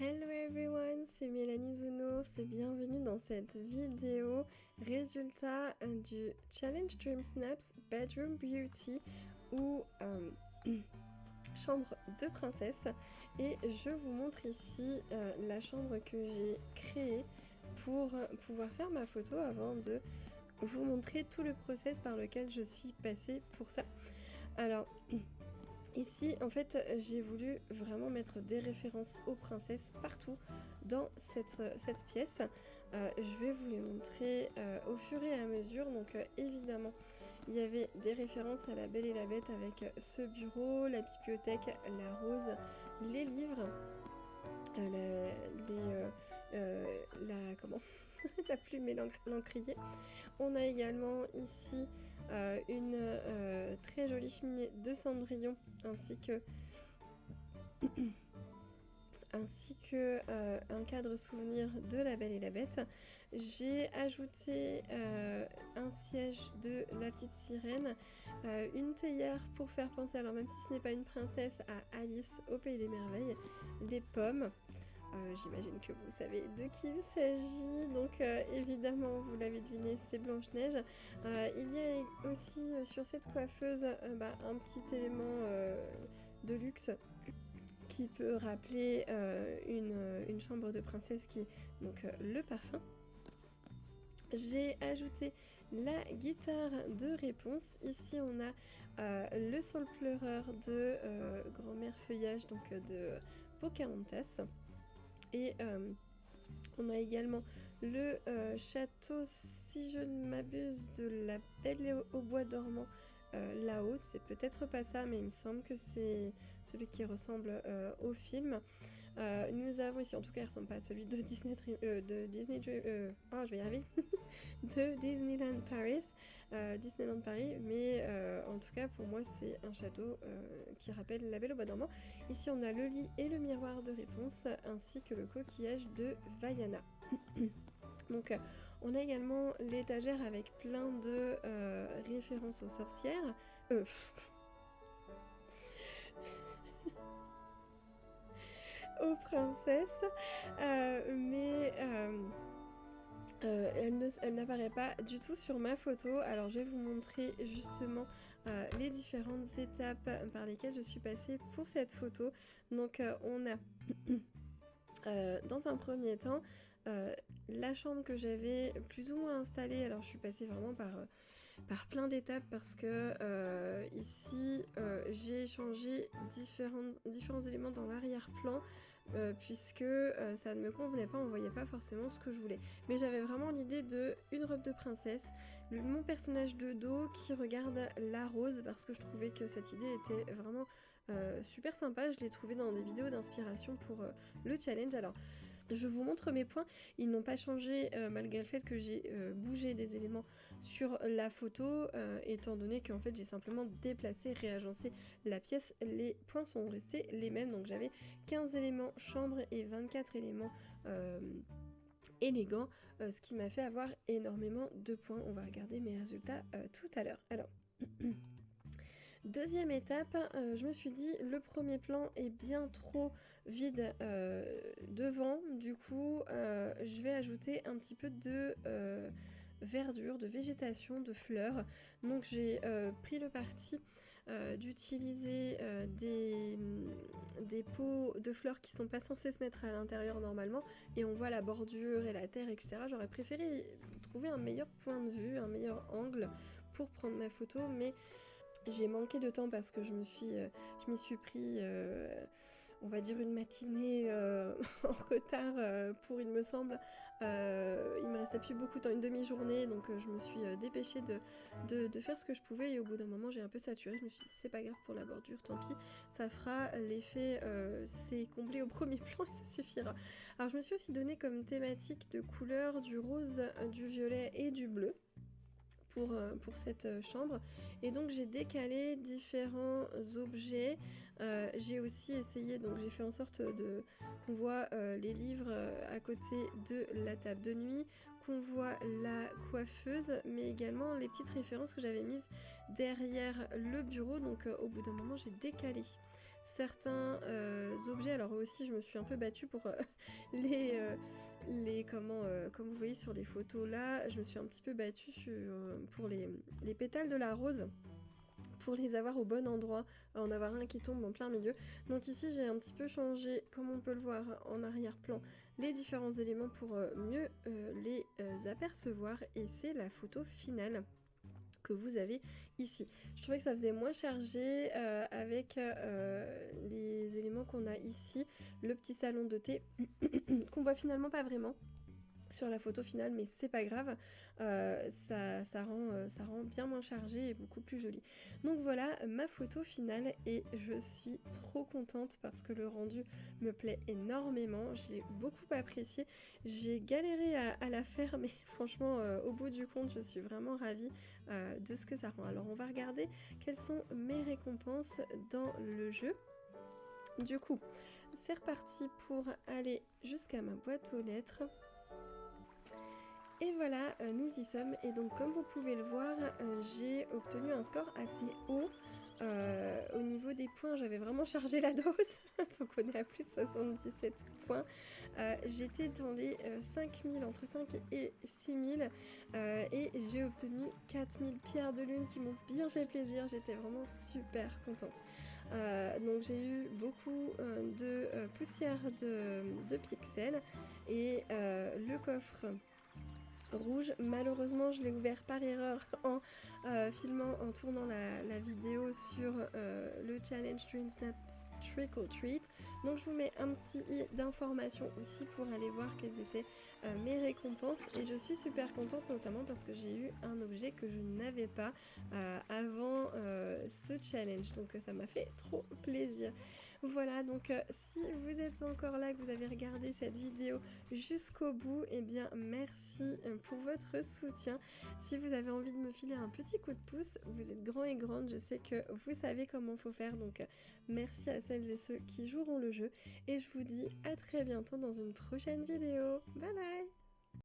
Hello everyone, c'est Mélanie Zounours et bienvenue dans cette vidéo résultat du Challenge Dream Snaps Bedroom Beauty ou chambre de princesse, et je vous montre ici la chambre que j'ai créée pour pouvoir faire ma photo avant de vous montrer tout le process par lequel je suis passée pour ça. Alors ici, en fait, j'ai voulu vraiment mettre des références aux princesses partout dans cette pièce. Je vais vous les montrer au fur et à mesure. Donc évidemment, il y avait des références à La Belle et la Bête avec ce bureau, la bibliothèque, la rose, les livres, la plume et l'encrier. On a également ici une très jolie cheminée de Cendrillon ainsi que un cadre souvenir de La Belle et la Bête. J'ai ajouté un siège de la petite sirène, une théière pour faire penser, alors même si ce n'est pas une princesse, à Alice au Pays des Merveilles, des pommes. J'imagine que vous savez de qui il s'agit, donc évidemment vous l'avez deviné, c'est Blanche-Neige. Il y a aussi sur cette coiffeuse un petit élément de luxe qui peut rappeler une chambre de princesse, qui est donc le parfum. J'ai ajouté la guitare de réponse. Ici on a le sol pleureur de Grand-mère Feuillage, donc de Pocahontas. Et on a également le château, si je ne m'abuse, de La Belle au bois dormant là-haut. C'est peut-être pas ça, mais il me semble que c'est celui qui ressemble au film. Nous avons ici, en tout cas il ressemble pas à celui de Disney, je vais y arriver, de Disneyland Paris, mais en tout cas pour moi c'est un château qui rappelle La Belle au bois dormant. Ici on a le lit et le miroir de réponse ainsi que le coquillage de Vaiana. Donc on a également l'étagère avec plein de références aux sorcières. Aux princesses, mais elle n'apparaît pas du tout sur ma photo. Alors je vais vous montrer justement les différentes étapes par lesquelles je suis passée pour cette photo. Donc on a dans un premier temps la chambre que j'avais plus ou moins installée. Alors je suis passée vraiment par plein d'étapes parce que ici j'ai changé différents éléments dans l'arrière-plan puisque ça ne me convenait pas, on voyait pas forcément ce que je voulais. Mais j'avais vraiment l'idée de une robe de princesse, mon personnage de dos qui regarde la rose, parce que je trouvais que cette idée était vraiment super sympa. Je l'ai trouvée dans des vidéos d'inspiration pour le challenge. Alors je vous montre mes points, ils n'ont pas changé malgré le fait que j'ai bougé des éléments sur la photo, étant donné qu'en fait j'ai simplement déplacé, réagencé la pièce. Les points sont restés les mêmes, donc j'avais 15 éléments chambre et 24 éléments élégants, ce qui m'a fait avoir énormément de points. On va regarder mes résultats tout à l'heure. Alors deuxième étape, je me suis dit le premier plan est bien trop vide devant, du coup je vais ajouter un petit peu de verdure, de végétation, de fleurs. Donc j'ai pris le parti d'utiliser des pots de fleurs qui sont pas censés se mettre à l'intérieur normalement, et on voit la bordure et la terre, etc. J'aurais préféré trouver un meilleur point de vue, un meilleur angle pour prendre ma photo, mais j'ai manqué de temps parce que je m'y suis pris, on va dire, une matinée en retard pour, il me semble, il me restait plus beaucoup de temps, une demi-journée, donc je me suis dépêchée de faire ce que je pouvais, et au bout d'un moment j'ai un peu saturé. Je me suis dit c'est pas grave pour la bordure, tant pis, ça fera l'effet, c'est comblé au premier plan et ça suffira. Alors je me suis aussi donné comme thématique de couleur du rose, du violet et du bleu pour cette chambre, et donc j'ai décalé différents objets. J'ai aussi essayé, donc j'ai fait en sorte qu'on voit les livres à côté de la table de nuit, qu'on voit la coiffeuse, mais également les petites références que j'avais mises derrière le bureau. Donc au bout d'un moment j'ai décalé certains objets. Alors aussi je me suis un peu battue pour comme vous voyez sur les photos là, je me suis un petit peu battue pour les pétales de la rose, pour les avoir au bon endroit, en avoir un qui tombe en plein milieu. Donc ici j'ai un petit peu changé, comme on peut le voir en arrière-plan, les différents éléments pour mieux les apercevoir, et c'est la photo finale que vous avez ici. Je trouvais que ça faisait moins chargé avec les éléments qu'on a ici, le petit salon de thé qu'on voit finalement pas vraiment sur la photo finale, mais c'est pas grave, ça rend bien moins chargé et beaucoup plus joli. Donc voilà ma photo finale, et je suis trop contente parce que le rendu me plaît énormément, je l'ai beaucoup apprécié, j'ai galéré à la faire, mais franchement au bout du compte je suis vraiment ravie de ce que ça rend. Alors on va regarder quelles sont mes récompenses dans le jeu. Du coup c'est reparti pour aller jusqu'à ma boîte aux lettres. Et voilà, nous y sommes, et donc comme vous pouvez le voir, j'ai obtenu un score assez haut. Au niveau des points, j'avais vraiment chargé la dose, donc on est à plus de 77 points. J'étais dans les 5000, entre 5 et 6000, et j'ai obtenu 4000 pierres de lune qui m'ont bien fait plaisir, j'étais vraiment super contente. Donc j'ai eu beaucoup de poussière de pixels, et le coffre rouge, malheureusement je l'ai ouvert par erreur en filmant, en tournant la vidéo sur le challenge Dream Snaps Trick or Treat. Donc je vous mets un petit i d'information ici pour aller voir quelles étaient mes récompenses, et je suis super contente, notamment parce que j'ai eu un objet que je n'avais pas avant ce challenge, donc ça m'a fait trop plaisir. Voilà, donc si vous êtes encore là, que vous avez regardé cette vidéo jusqu'au bout, et bien merci pour votre soutien. Si vous avez envie de me filer un petit coup de pouce, vous êtes grands et grandes, je sais que vous savez comment faut faire, donc merci à celles et ceux qui joueront le jeu, et je vous dis à très bientôt dans une prochaine vidéo. Bye bye!